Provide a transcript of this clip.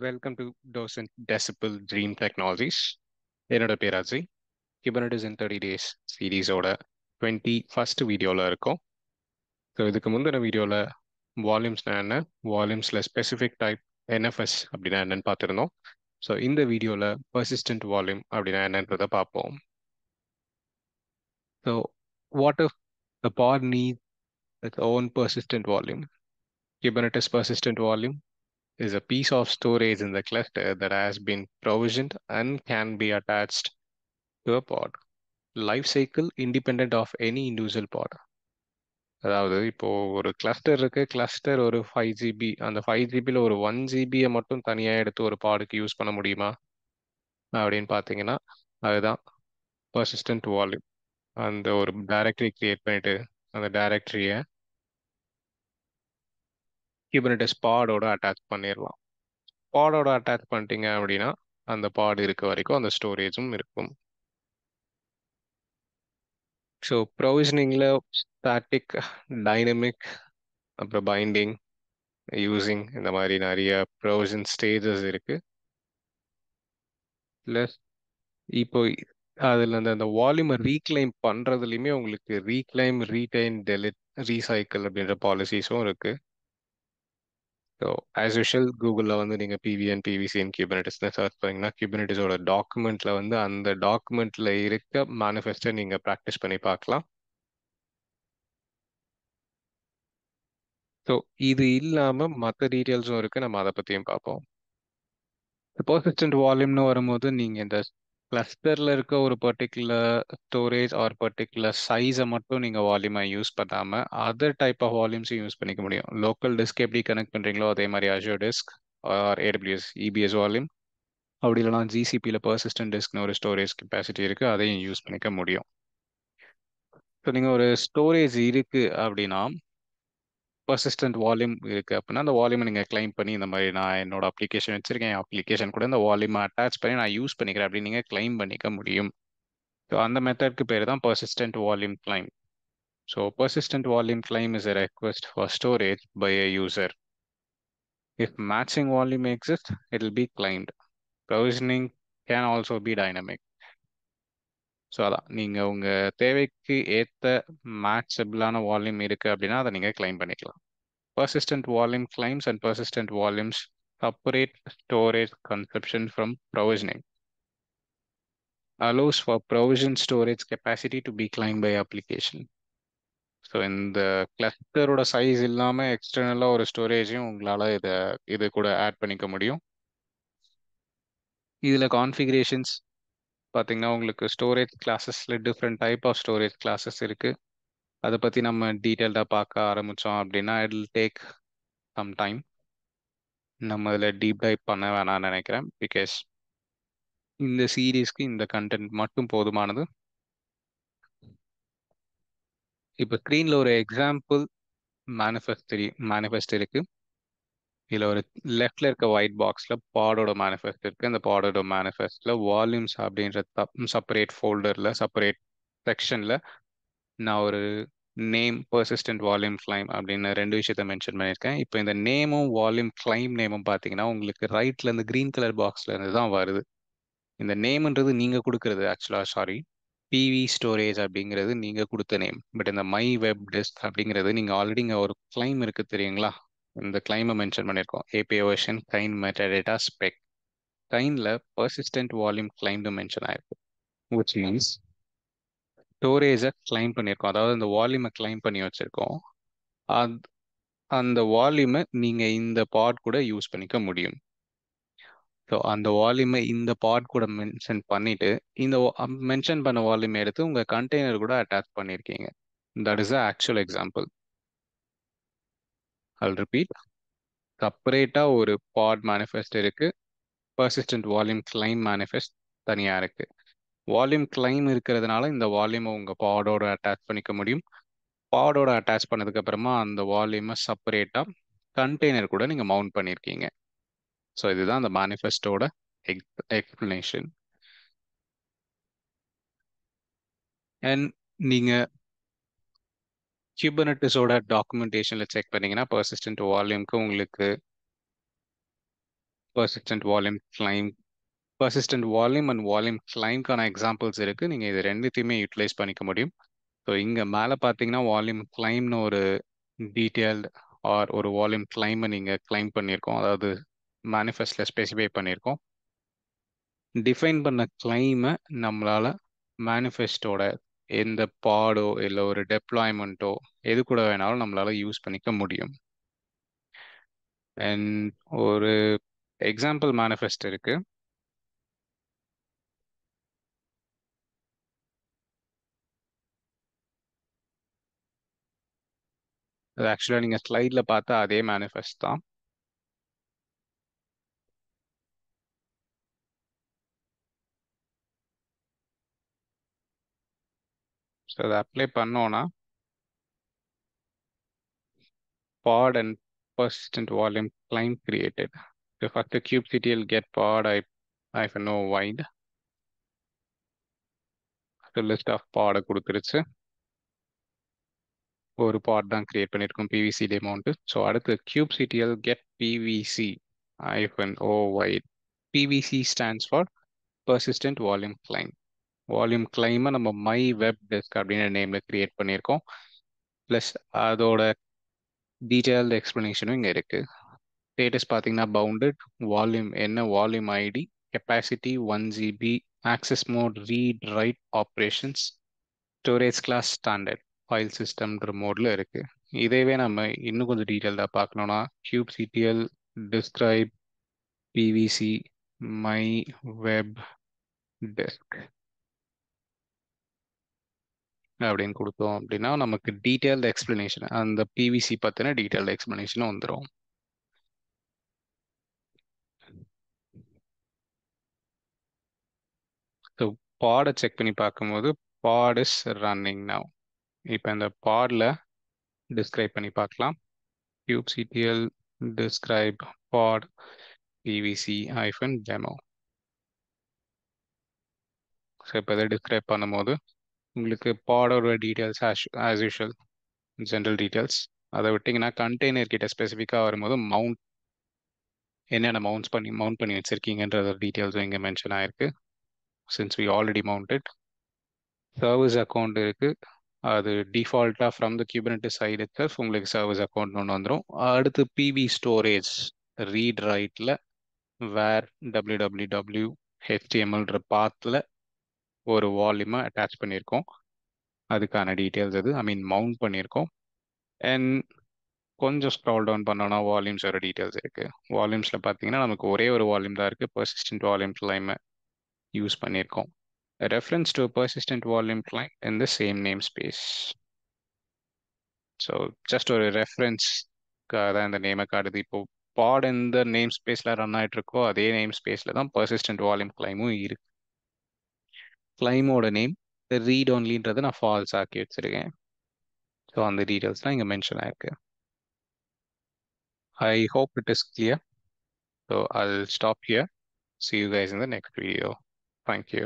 Welcome to docent decibel dream technologies. என்னோட பேர் அஜய். குபர்னெட்டிஸ் இன் 30 days சீரீஸோட 21st வீடியோவில் இருக்கோம். ஸோ இதுக்கு முந்தின வீடியோவில் வால்யூம்ஸ்னா என்ன, வால்யூம்ஸில் ஸ்பெசிஃபிக் டைப் என்எஃப்எஸ் அப்படின்னா என்னன்னு பார்த்துருந்தோம். ஸோ இந்த வீடியோவில் பர்சிஸ்டன்ட் வால்யூம் அப்படின்னா என்னன்றதை பார்ப்போம். So what if the pod needs its own persistent volume? Kubernetes persistent volume is a piece of storage in the cluster that has been provisioned and can be attached to a pod. Life cycle independent of any individual pod. அதாவது இப்போ ஒரு cluster இருக்கு, cluster ஒரு 5 GB, அந்த 5 GB ஒரு 1 GB மட்டும் தனியாக எடுத்து ஒரு பாடுக்கு யூஸ் பண்ண முடியுமா அப்படின்னு பார்த்தீங்கன்னா அதுதான் பர்சிஸ்டன்ட் வால்யூம். அந்த ஒரு டைரக்டரி கிரியேட் பண்ணிட்டு அந்த டைரக்டரியை குபர்னெட்டிஸ் பாடோட அட்டாச் பண்ணிடலாம். பாடோட அட்டாச் பண்ணிட்டீங்க அப்படின்னா அந்த பாடு இருக்க வரைக்கும் அந்த ஸ்டோரேஜும் இருக்கும். ஸோ ப்ரொவிஷனிங்கில் ஸ்டாட்டிக், டைனமிக், அப்புறம் பைண்டிங், யூசிங், இந்த மாதிரி நிறைய ப்ரொவிஷன் ஸ்டேஜஸ் இருக்கு. ப்ளஸ் இப்போ அதில் அந்த வால்யூமை ரீக்ளைம் பண்ணுறதுலையுமே உங்களுக்கு ரீக்ளைம், ரீடைன், டெலிட், ரீசைக்கிள் அப்படின்ற பாலிசிஸும் இருக்கு. ஸோ ஆஸ் யூஷுவல் கூகுளில் வந்து நீங்கள் பிவிஎன், பிவிசிஎன், குபர்னெட்டிஸ்னு சர்ச் பண்ணிங்கன்னா குபர்னெட்டிஸோட டாக்குமெண்ட்டில் வந்து அந்த டாக்குமெண்ட்டில் இருக்க மேனிஃபெஸ்டை நீங்கள் ப்ராக்டிஸ் பண்ணி பார்க்கலாம். ஸோ இது இல்லாமல் மற்ற டீட்டெயில்ஸும் இருக்குது, நம்ம அதை பற்றியும் பார்ப்போம். பர்சிஸ்டன்ட் வால்யூம்னு வரும்போது நீங்கள் இந்த கிளஸ்டரில் இருக்க ஒரு பர்டிகுலர் ஸ்டோரேஜ் ஆர் பர்டிகுலர் சைஸை மட்டும் நீங்கள் வால்யூமாக யூஸ் பண்ணாமல் அதர் டைப் ஆஃப் வால்யூம்ஸும் யூஸ் பண்ணிக்க முடியும். லோக்கல் டிஸ்க் எப்படி கனெக்ட் பண்ணுறீங்களோ அதே மாதிரி Azure disk or AWS EBS volume, அப்படி இல்லைனா ஜிசிபியில் பர்சிஸ்டன்ட் டிஸ்க்னு ஒரு ஸ்டோரேஜ் கெப்பாசிட்டி இருக்குது, அதையும் யூஸ் பண்ணிக்க முடியும். ஸோ நீங்கள் ஒரு ஸ்டோரேஜ் இருக்குது அப்படின்னா பர்சிஸ்டன்ட் வால்யூம் இருக்குது அப்படின்னா அந்த வால்யூமை நீங்கள் கிளைம் பண்ணி இந்த மாதிரி நான் என்னோட அப்ளிகேஷன் வச்சிருக்கேன், என் அப்ளிகேஷன் கூட இந்த வால்யூமை அட்டாச் பண்ணி நான் யூஸ் பண்ணிக்கிறேன் அப்படின்னு நீங்கள் கிளைம் பண்ணிக்க முடியும். ஸோ அந்த மெத்தட்க்கு பேர் தான் persistent volume claim. So persistent volume claim is a request for storage by a user. If matching volume exists, it will be claimed. Provisioning can also be dynamic. So அதான் நீங்கள் உங்கள் தேவைக்கு ஏற்ற மேட்சபிளான வால்யூம் இருக்குது அப்படின்னா அதை நீங்கள் கிளைம் பண்ணிக்கலாம். Persistent volume claims and persistent volumes separate storage consumption from provisioning. Allows for provision storage capacity to be claimed by application. So இந்த கிளஸ்டரோட சைஸ் இல்லாமல் எக்ஸ்டர்னலாக ஒரு ஸ்டோரேஜையும் உங்களால் இது கூட ஆட் பண்ணிக்க முடியும். இதில் கான்ஃபிகரேஷன்ஸ் பார்த்தீங்கன்னா உங்களுக்கு ஸ்டோரேஜ் கிளாஸஸில் different type of storage classes இருக்குது. அதை பற்றி நம்ம டீட்டெயில்டாக பார்க்க ஆரம்பித்தோம் அப்படின்னா it will take some time. நம்ம இதில் டீப் டைப் பண்ண வேணாம்னு நினைக்கிறேன். பிகாஸ் இந்த சீரீஸ்க்கு இந்த கண்டென்ட் மட்டும் போதுமானது. இப்போ ஸ்க்ரீனில் ஒரு எக்ஸாம்பிள் மேனிஃபெஸ்ட் இருக்கு. இதில் ஒரு லெஃப்டில் இருக்க ஒயிட் பாக்ஸில் பாடோட மேனிஃபெஸ்ட் இருக்குது. அந்த பாடோட மேனிஃபெஸ்டில் வால்யூம்ஸ் அப்படின்ற செப்பரேட் ஃபோல்டரில் செப்பரேட் செக்ஷனில் நான் ஒரு நேம் பர்சிஸ்டன்ட் வால்யூம் கிளைம் அப்படின்னு 2 விஷயத்த மென்ஷன் பண்ணியிருக்கேன். இப்போ இந்த நேமும் வால்யூம் கிளைம் நேமும் பார்த்தீங்கன்னா உங்களுக்கு ரைட்டில் இந்த க்ரீன் கலர் பாக்ஸில் இருந்து தான் வருது. இந்த நேம்ன்றது நீங்கள் கொடுக்குறது ஆக்சுவலாக, சாரி, பிவி ஸ்டோரேஜ் அப்படிங்கிறது நீங்கள் கொடுத்த நேம். பட் இந்த மை வெப் டிஸ்க் அப்படிங்கிறது நீங்கள் ஆல்ரெடி இங்கே ஒரு கிளைம் இருக்குது தெரியுங்களா, இந்த கிளைமை மென்ஷன் பண்ணியிருக்கோம். API version kind metadata spec கைனில் பர்சிஸ்டன்ட் வால்யூம் கிளைம்னு மென்ஷன் ஆயிருக்கு. விச் மீன்ஸ் ஸ்டோரேஜை கிளைம் பண்ணியிருக்கோம், அதாவது அந்த வால்யூமை கிளைம் பண்ணி வச்சுருக்கோம். அந்த வால்யூமை நீங்கள் இந்த பாட் கூட யூஸ் பண்ணிக்க முடியும். ஸோ அந்த வால்யூமை இந்த பாட் கூட மென்ஷன் பண்ணிட்டு இந்த மென்ஷன் பண்ண வால்யூமை எடுத்து உங்கள் கண்டெய்னர் கூட அட்டாச் பண்ணியிருக்கீங்க. That is the actual example. I'll repeat. செப்பரேட்டாக ஒரு பாட் மேனிஃபெஸ்ட் இருக்குது, பர்சிஸ்டன்ட் வால்யூம் கிளைம் மேனிஃபெஸ்ட் தனியாக இருக்குது. வால்யூம் கிளைம் இருக்கிறதுனால இந்த வால்யூமை உங்கள் பாடோட அட்டாச் பண்ணிக்க முடியும். பாடோட அட்டாச் பண்ணதுக்கப்புறமா அந்த வால்யூமை செப்பரேட்டாக கண்டெய்னர் கூட நீங்கள் மவுண்ட் பண்ணியிருக்கீங்க. ஸோ இதுதான் அந்த மேனிஃபெஸ்டோட எக்ஸ்பிளனேஷன். அண்ட் நீங்கள் குபர்னெட்டிஸோட டாக்குமெண்டேஷனில் செக் பண்ணீங்கன்னா பர்சிஸ்டன்ட் வால்யூம்க்கு உங்களுக்கு persistent volume climb persistent volume and volume climbக்கான எக்ஸாம்பிள்ஸ் இருக்கு. நீங்க இது ரெண்டுத்தையுமே யூட்டிலைஸ் பண்ணிக்க முடியும். ஸோ இங்க மேல பார்த்தீங்கன்னா வால்யூம் கிளைம்னு ஒரு டீட்டெயில்டு ஆர் ஒரு வால்யூம் கிளைமை நீங்க கிளைம் பண்ணியிருக்கோம். அதாவது மேனிஃபெஸ்ட்ல ஸ்பெசிஃபை பண்ணியிருக்கோம். டிஃபைன் பண்ண கிளைமை நம்மளால மேனிஃபெஸ்டோட எந்த பாடோ இல்லை ஒரு டெப்ளாய்மெண்ட்டோ எது கூட வேணாலும் நம்மளால யூஸ் பண்ணிக்க முடியும். அண்ட் ஒரு எக்ஸாம்பிள் மேனிஃபெஸ்ட் இருக்கு. அது ஆக்சுவலாக நீங்கள் ஸ்லைடில் பார்த்தா அதே மேனிஃபெஸ்ட் தான். ஸோ அதை அப்ளை பண்ணோன்னா pod and persistent volume climb created. So first the kubectl get pod -o wide. The list of pod கொடுத்துருச்சு. ஒரு pod தான் கிரியேட் பண்ணியிருக்கோம் PVC டெமோன்ட்டு. ஸோ அடுத்து kubectl get PVC-o wide. PVC stands for persistent volume climb. Volume கிளைமை நம்ம my web desk அப்படின்ற நேமில் create பண்ணியிருக்கோம். ப்ளஸ் அதோட டீட்டெயில்டு எக்ஸ்ப்ளனேஷனும் இங்கே இருக்குது. ஸ்டேட்டஸ் பார்த்தீங்கன்னா பவுண்டட், வால்யூம் என்ன volume ID, capacity 1 GB, access mode read write operations, storage class standard, file சிஸ்டம்ன்ற மோடில் இருக்குது. இதேவே நம்ம இன்னும் கொஞ்சம் டீட்டெயில்டாக பார்க்கணுன்னா kubectl describe pvc my web desk அப்படின்னு கொடுத்தோம் அப்படின்னா நமக்கு டீட்டெயில்டு எக்ஸ்பிளனேஷன் அந்த பிவிசி பற்றின டீட்டெயில்டு எக்ஸ்பிளனேஷனும் வந்துடும். ஸோ பாடை செக் பண்ணி பார்க்கும்போது பாட் இஸ் ரன்னிங் நவ். இப்போ இந்த பாடில் டிஸ்கிரைப் பண்ணி பார்க்கலாம். kubectl describe pod pvc-demo. So இப்போ இதை டிஸ்கிரைப் பண்ணும்போது உங்களுக்கு பாடோட details as usual general details. அதை விட்டிங்கன்னா கண்டெய்னர் கிட்ட ஸ்பெசிஃபிக்காக வரும்போது மவுண்ட் என்னென்ன மவுண்ட் பண்ணி வச்சுருக்கீங்கன்ற டீட்டெயில்ஸும் இங்கே மென்ஷன் ஆயிருக்கு. Since we already mounted. Service account இருக்குது. அது டிஃபால்ட்டாக from the Kubernetes side itself உங்களுக்கு சர்வீஸ் அக்கௌண்ட் ஒன்று வந்துடும். அடுத்து பிவி ஸ்டோரேஜ் ரீட் ரைட்டில் வேர் www HTMLன்ற பாத்தில் ஒரு வால்யூமை அட்டாச் பண்ணியிருக்கோம். அதுக்கான டீட்டெயில்ஸ் அது மவுண்ட் பண்ணியிருக்கோம். அண்ட் கொஞ்சம் ஸ்க்ரால் டவுன் பண்ணோன்னா வால்யூம்ஸோட டீட்டெயில்ஸ் இருக்குது. வால்யூம்ஸில் பார்த்தீங்கன்னா நமக்கு ஒரே ஒரு வால்யூம் தான் இருக்குது. பர்சிஸ்டன்ட் வால்யூம் கிளைமை யூஸ் பண்ணியிருக்கோம். A reference to a persistent volume client in the same namespace. So just ஒரு ரெஃபரன்ஸ்க்காக தான் இந்த நேமை காட்டுது. இப்போ பாட் இந்த நேம் ஸ்பேஸில் ரன் ஆகிட்டு இருக்கோ அதே நேம் ஸ்பேஸில் தான் பர்சிஸ்டன்ட் வால்யூம் கிளைமும் இருக்கு. கிளைமோட நேம் ரீட் ஒன்லின்றதை நான் ஃபால்ஸ் ஆக்கி வச்சிருக்கேன். ஸோ அந்த டீட்டெயில்ஸ்லாம் இங்கே மென்ஷன் ஆயிருக்கு. I hope it is clear. So I'll stop here. See you guys in the next video. Thank you.